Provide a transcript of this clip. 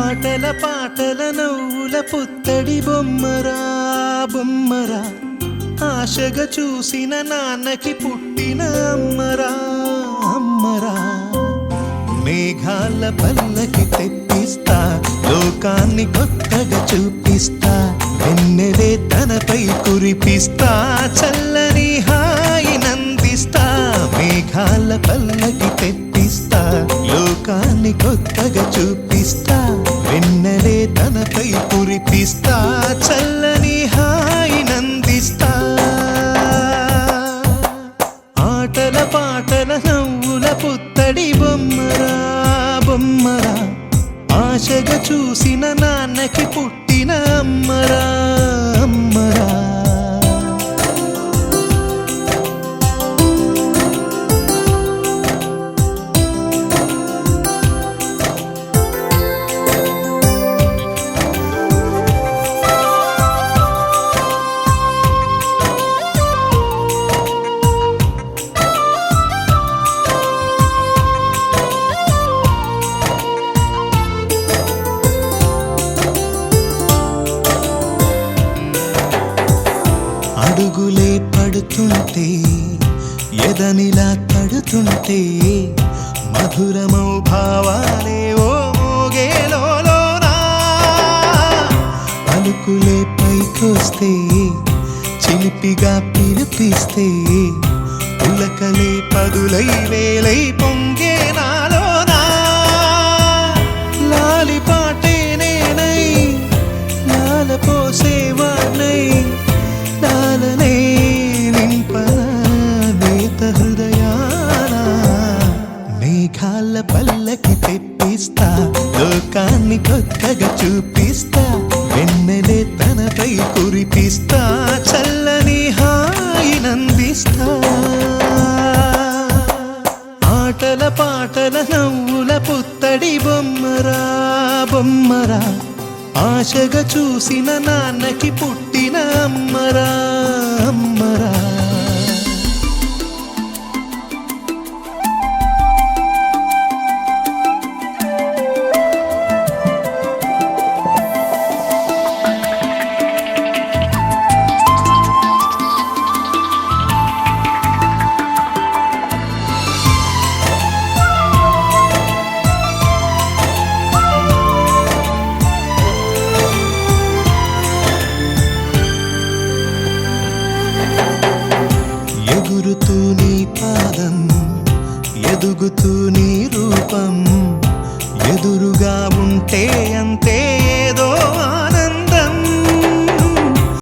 ఆటల పాటల నవ్వుల పుత్తడి బొమ్మరా బొమ్మరా, ఆశగా చూసిన నాన్నకి పుట్టిన అమ్మరా అమ్మరా. మేఘాల పల్లకి తెప్పిస్తా, లోకాన్ని కొత్తగా చూపిస్తా, వెన్నెలే తనపై కురిపిస్తా, చల్లని హాయినందిస్తా. మేఘాల పల్లకి తెప్పిస్తా, లోకాన్ని కొత్తగా చూపిస్తా, వెన్నెలే తనపై కురిపిస్తా, చల్లని హాయినందిస్తా. ఆటల పాటల నవ్వుల పుత్తడి బొమ్మరా బొమ్మరా, ఆశగా చూసిన నాన్నకి పుట్టిన అమ్మరా అమ్మరా. అడుగులే పడుతుంటే ఎదనిలా తడుతుంటే, మధురమౌ భావాలే ఓ మోగేలోనా. పలుకులే పైకొస్తే చిలిపిగా పిలిపిస్తే, పులకలే పదులై వేలై పొంగే నాలోనా. లాలి పాటే నేనై లాల పోసేవాణ్ణై, లాలనే నింపనేత హృదయాన. మేఘాల పల్లకి తెప్పిస్తా, లోకాన్ని కొత్తగా చూపిస్తా, వెన్నెలే తనపై కురిపిస్తా, చల్లని హాయినందిస్తా. ఆటల పాటల నవ్వుల పుత్తడి బొమ్మరా బొమ్మరా, ఆశగా చూసిన నాన్నకి పుట్టిన అమ్మరా అమ్మరా. ఎగురుతూ నీ పాదం, ఎదుగుతూ నీ రూపం, ఎదురుగా ఉంటే అంతే